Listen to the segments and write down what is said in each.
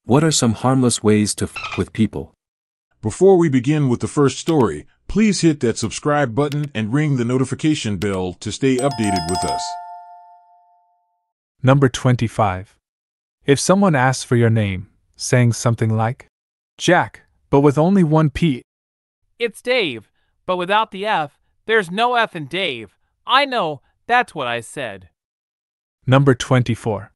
What are some harmless ways to f with people? Before we begin with the first story, please hit that subscribe button and ring the notification bell to stay updated with us. Number 25. If someone asks for your name, saying something like, Jack, but with only one P. It's Dave, but without the F, there's no F in Dave. I know, that's what I said. Number 24.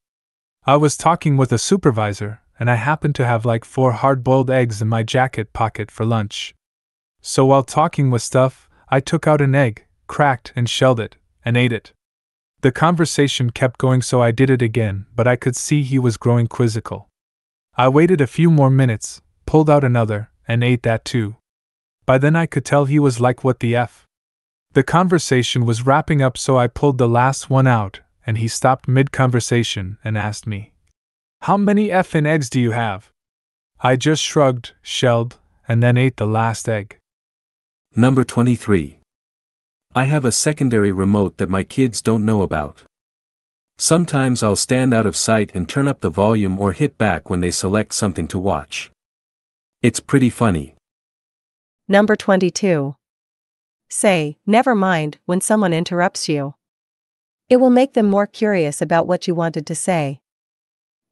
I was talking with a supervisor, and I happened to have like 4 hard-boiled eggs in my jacket pocket for lunch. So while talking with stuff, I took out an egg, cracked and shelled it, and ate it. The conversation kept going, so I did it again, but I could see he was growing quizzical. I waited a few more minutes, pulled out another, and ate that too. By then I could tell he was like, what the F? The conversation was wrapping up, so I pulled the last one out, and he stopped mid-conversation and asked me, How many effing eggs do you have? I just shrugged, shelled, and then ate the last egg. Number 23. I have a secondary remote that my kids don't know about. Sometimes I'll stand out of sight and turn up the volume or hit back when they select something to watch. It's pretty funny. Number 22. Say, never mind, when someone interrupts you. It will make them more curious about what you wanted to say.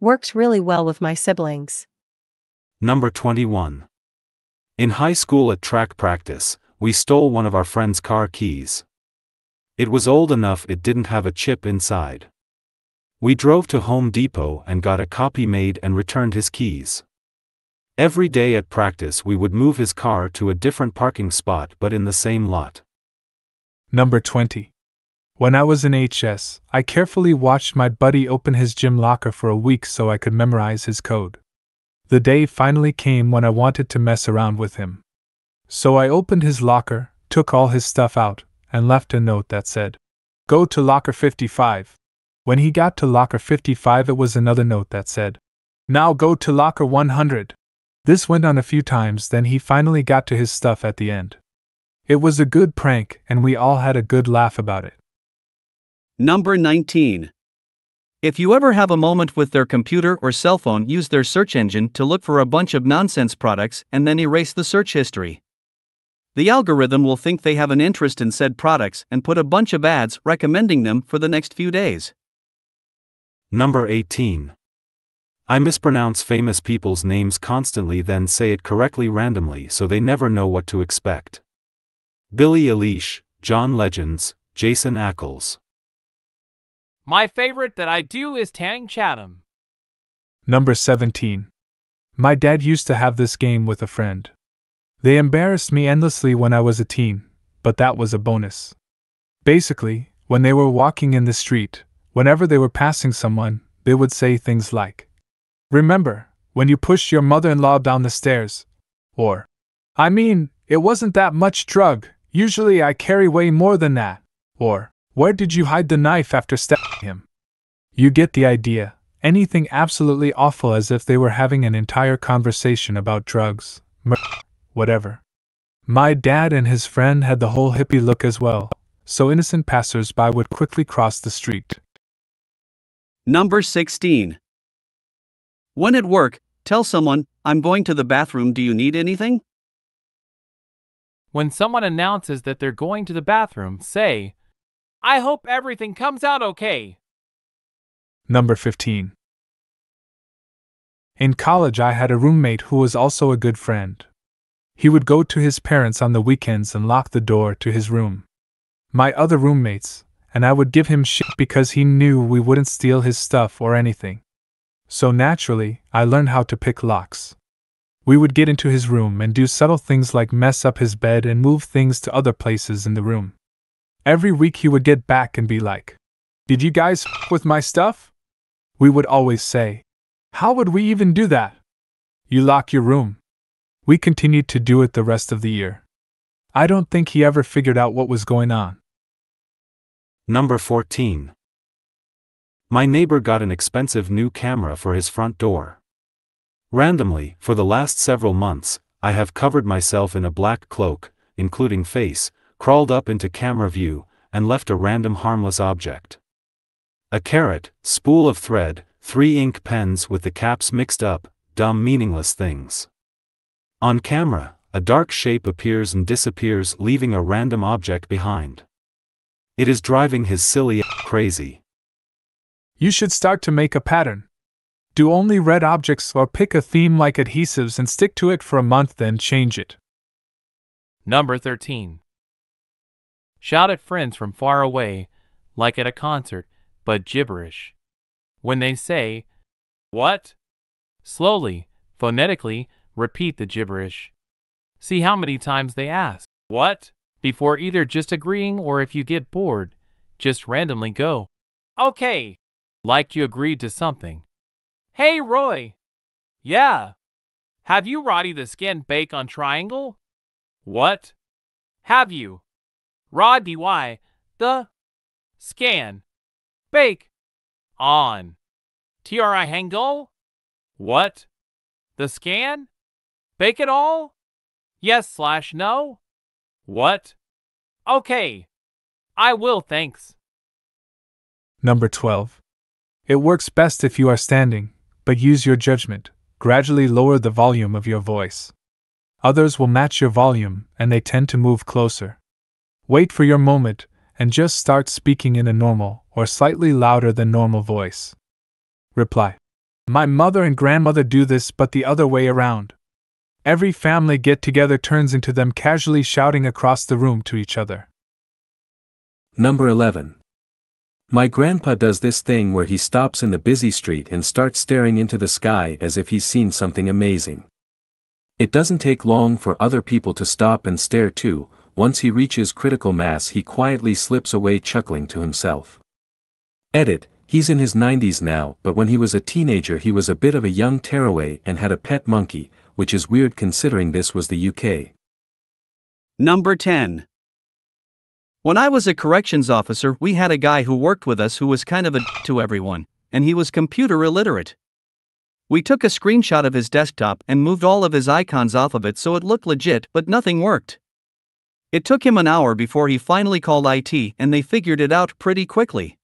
Works really well with my siblings. Number 21. In high school at track practice, we stole one of our friend's car keys. It was old enough it didn't have a chip inside. We drove to Home Depot and got a copy made and returned his keys. Every day at practice we would move his car to a different parking spot but in the same lot. Number 20. When I was in HS, I carefully watched my buddy open his gym locker for a week so I could memorize his code. The day finally came when I wanted to mess around with him. So I opened his locker, took all his stuff out, and left a note that said, Go to locker 55. When he got to locker 55, it was another note that said, Now go to locker 100. This went on a few times, then he finally got to his stuff at the end. It was a good prank and we all had a good laugh about it. Number 19. If you ever have a moment with their computer or cell phone, use their search engine to look for a bunch of nonsense products and then erase the search history. The algorithm will think they have an interest in said products and put a bunch of ads recommending them for the next few days. Number 18. I mispronounce famous people's names constantly, then say it correctly randomly so they never know what to expect. Billie Eilish, John Legends, Jason Ackles. My favorite that I do is Tang Chatham. Number 17. My dad used to have this game with a friend. They embarrassed me endlessly when I was a teen, but that was a bonus. Basically, when they were walking in the street, whenever they were passing someone, they would say things like, Remember, when you pushed your mother-in-law down the stairs? Or, I mean, it wasn't that much drug, usually I carry way more than that. Or, Where did you hide the knife after stabbing him? You get the idea. Anything absolutely awful, as if they were having an entire conversation about drugs, whatever. My dad and his friend had the whole hippie look as well, so innocent passers-by would quickly cross the street. Number 16. When at work, tell someone, I'm going to the bathroom, do you need anything? When someone announces that they're going to the bathroom, say, I hope everything comes out okay. Number 15. In college, I had a roommate who was also a good friend. He would go to his parents on the weekends and lock the door to his room. My other roommates and I would give him shit because he knew we wouldn't steal his stuff or anything. So naturally, I learned how to pick locks. We would get into his room and do subtle things like mess up his bed and move things to other places in the room. Every week he would get back and be like, Did you guys f with my stuff? We would always say, How would we even do that? You lock your room. We continued to do it the rest of the year. I don't think he ever figured out what was going on. Number 14. My neighbor got an expensive new camera for his front door. Randomly, for the last several months, I have covered myself in a black cloak, including face, crawled up into camera view, and left a random harmless object. A carrot, spool of thread, 3 ink pens with the caps mixed up, dumb meaningless things. On camera, a dark shape appears and disappears, leaving a random object behind. It is driving his silly crazy. You should start to make a pattern. Do only red objects or pick a theme like adhesives and stick to it for a month, then change it. Number 13. Shout at friends from far away, like at a concert, but gibberish. When they say, "What?" slowly, phonetically, repeat the gibberish. See how many times they ask, "What?" before either just agreeing, or if you get bored, just randomly go, "Okay," like you agreed to something. "Hey, Roy." "Yeah." "Have you Roddy the skin bake on triangle?" "What?" "Have you Roddy the scan bake on triangle?" "What? The scan? Bake it all?" "Yes/no." "What?" "Okay. I will, thanks." Number 12. It works best if you are standing, but use your judgment. Gradually lower the volume of your voice. Others will match your volume, and they tend to move closer. Wait for your moment, and just start speaking in a normal, or slightly louder than normal voice. Reply. My mother and grandmother do this, but the other way around. Every family get-together turns into them casually shouting across the room to each other. Number 11. My grandpa does this thing where he stops in the busy street and starts staring into the sky as if he's seen something amazing. It doesn't take long for other people to stop and stare too. Once he reaches critical mass, he quietly slips away chuckling to himself. Edit, he's in his 90s now, but when he was a teenager he was a bit of a young tearaway and had a pet monkey, which is weird considering this was the UK. Number 10. When I was a corrections officer, we had a guy who worked with us who was kind of a to everyone, and he was computer illiterate. We took a screenshot of his desktop and moved all of his icons off of it so it looked legit, but nothing worked. It took him an hour before he finally called IT, and they figured it out pretty quickly.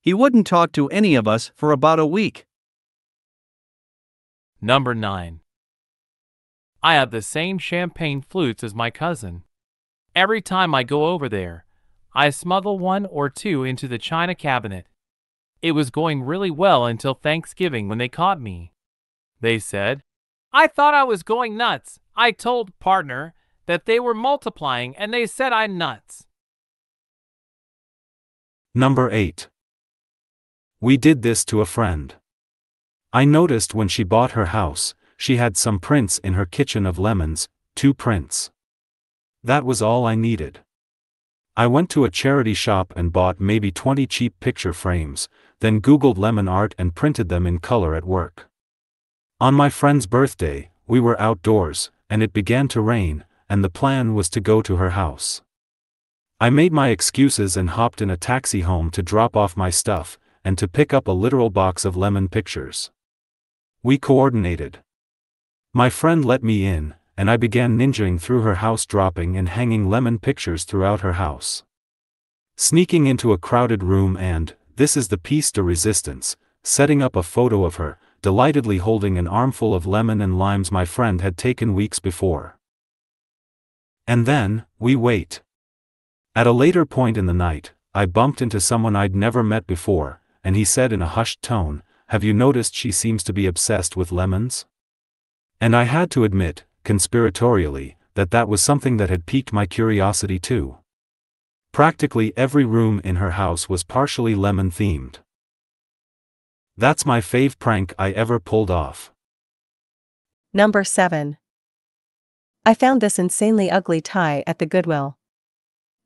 He wouldn't talk to any of us for about a week. Number 9. I have the same champagne flutes as my cousin. Every time I go over there, I smuggle one or two into the china cabinet. It was going really well until Thanksgiving when they caught me. They said, "I thought I was going nuts. I told partner that they were multiplying and they said I'm nuts." Number 8. We did this to a friend. I noticed when she bought her house, she had some prints in her kitchen of lemons, 2 prints. That was all I needed. I went to a charity shop and bought maybe 20 cheap picture frames, then Googled lemon art and printed them in color at work. On my friend's birthday, we were outdoors, and it began to rain, and the plan was to go to her house. I made my excuses and hopped in a taxi home to drop off my stuff, and to pick up a literal box of lemon pictures. We coordinated. My friend let me in, and I began ninjaing through her house, dropping and hanging lemon pictures throughout her house. Sneaking into a crowded room and, this is the piece de resistance, setting up a photo of her, delightedly holding an armful of lemon and limes my friend had taken weeks before. And then, we wait. At a later point in the night, I bumped into someone I'd never met before, and he said in a hushed tone, "Have you noticed she seems to be obsessed with lemons?" And I had to admit, conspiratorially, that was something that had piqued my curiosity too. Practically every room in her house was partially lemon-themed. That's my fave prank I ever pulled off. Number 7. I found this insanely ugly tie at the Goodwill.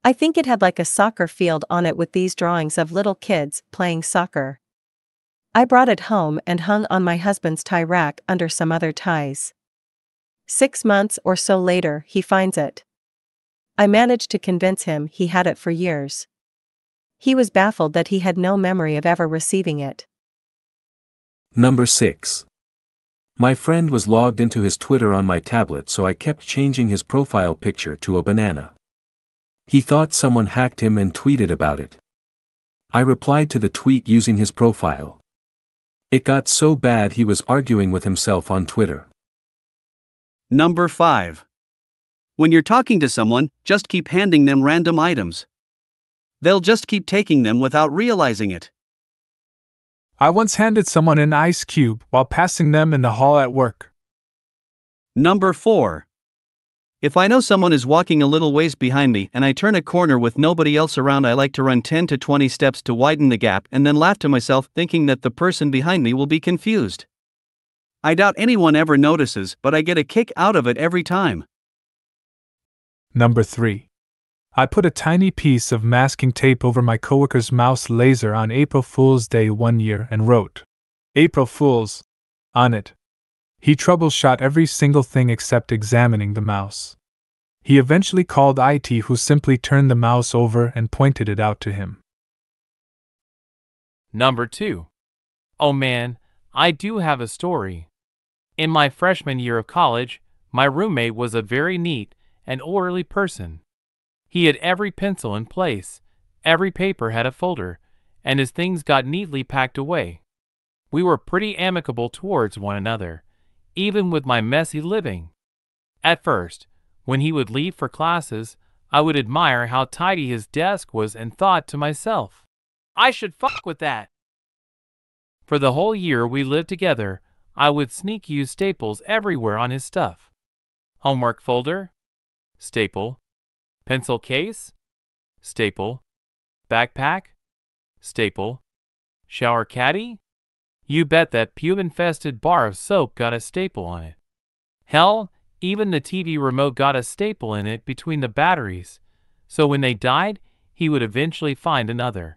I think it had like a soccer field on it with these drawings of little kids playing soccer. I brought it home and hung on my husband's tie rack under some other ties. 6 months or so later, he finds it. I managed to convince him he had it for years. He was baffled that he had no memory of ever receiving it. Number 6. My friend was logged into his Twitter on my tablet, so I kept changing his profile picture to a banana. He thought someone hacked him and tweeted about it. I replied to the tweet using his profile. It got so bad he was arguing with himself on Twitter. Number 5. When you're talking to someone, just keep handing them random items. They'll just keep taking them without realizing it. I once handed someone an ice cube while passing them in the hall at work. Number 4. If I know someone is walking a little ways behind me and I turn a corner with nobody else around, I like to run 10 to 20 steps to widen the gap and then laugh to myself, thinking that the person behind me will be confused. I doubt anyone ever notices, but I get a kick out of it every time. Number 3. I put a tiny piece of masking tape over my coworker's mouse laser on April Fool's Day one year and wrote, "April Fools," on it. He troubleshot every single thing except examining the mouse. He eventually called IT, who simply turned the mouse over and pointed it out to him. Number 2. Oh man, I do have a story. In my freshman year of college, my roommate was a very neat and orderly person. He had every pencil in place, every paper had a folder, and his things got neatly packed away. We were pretty amicable towards one another, even with my messy living. At first, when he would leave for classes, I would admire how tidy his desk was and thought to myself, I should fuck with that. For the whole year we lived together, I would sneak use staples everywhere on his stuff. Homework folder? Staple. Pencil case? Staple. Backpack? Staple. Shower caddy? You bet that pube-infested bar of soap got a staple on it. Hell, even the TV remote got a staple in it between the batteries, so when they died, he would eventually find another.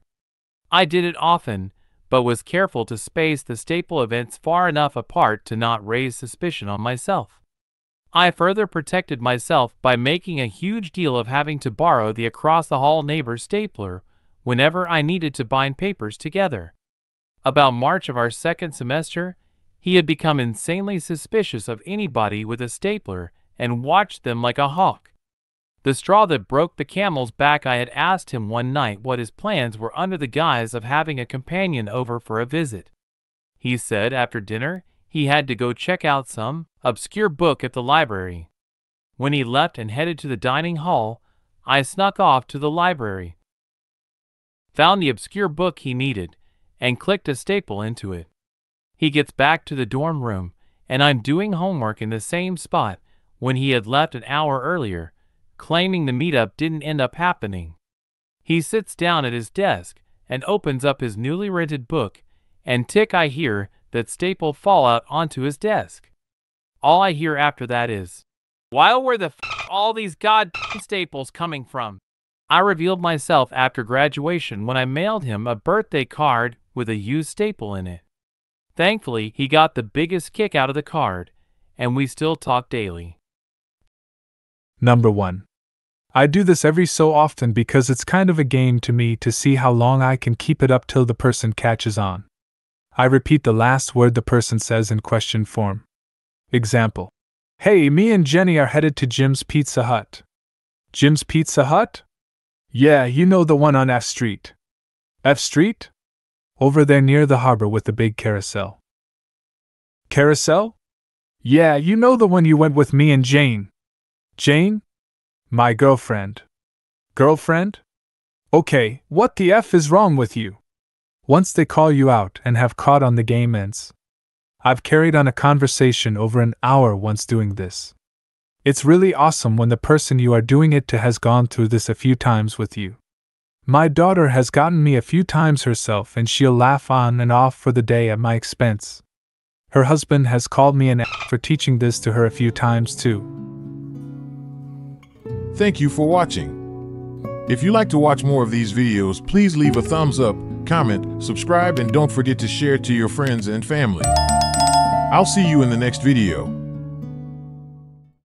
I did it often, but was careful to space the staple events far enough apart to not raise suspicion on myself. I further protected myself by making a huge deal of having to borrow the across-the-hall neighbor's stapler whenever I needed to bind papers together. About March of our second semester, he had become insanely suspicious of anybody with a stapler and watched them like a hawk. The straw that broke the camel's back, I had asked him one night what his plans were under the guise of having a companion over for a visit. He said after dinner he had to go check out some obscure book at the library. When he left and headed to the dining hall, I snuck off to the library, found the obscure book he needed, and clicked a staple into it. He gets back to the dorm room, and I'm doing homework in the same spot when he had left an hour earlier, claiming the meetup didn't end up happening. He sits down at his desk and opens up his newly rented book, and tick, I hear that staple fall out onto his desk. All I hear after that is, "Well, where the f all these goddamn staples coming from?" I revealed myself after graduation when I mailed him a birthday card with a used staple in it. Thankfully, he got the biggest kick out of the card, and we still talk daily. Number 1. I do this every so often because it's kind of a game to me to see how long I can keep it up till the person catches on. I repeat the last word the person says in question form. Example: "Hey, me and Jenny are headed to Jim's Pizza Hut." "Jim's Pizza Hut?" "Yeah, you know the one on F Street." "F Street?" "Over there near the harbor with the big carousel." "Carousel?" "Yeah, you know the one you went with me and Jane." "Jane?" "My girlfriend." "Girlfriend? Okay, what the F is wrong with you?" Once they call you out and have caught on, the game ends. I've carried on a conversation over an hour once doing this. It's really awesome when the person you are doing it to has gone through this a few times with you. My daughter has gotten me a few times herself, and she'll laugh on and off for the day at my expense. Her husband has called me an a** for teaching this to her a few times too. Thank you for watching. If you like to watch more of these videos, please leave a thumbs up, comment, subscribe, and don't forget to share it to your friends and family. I'll see you in the next video.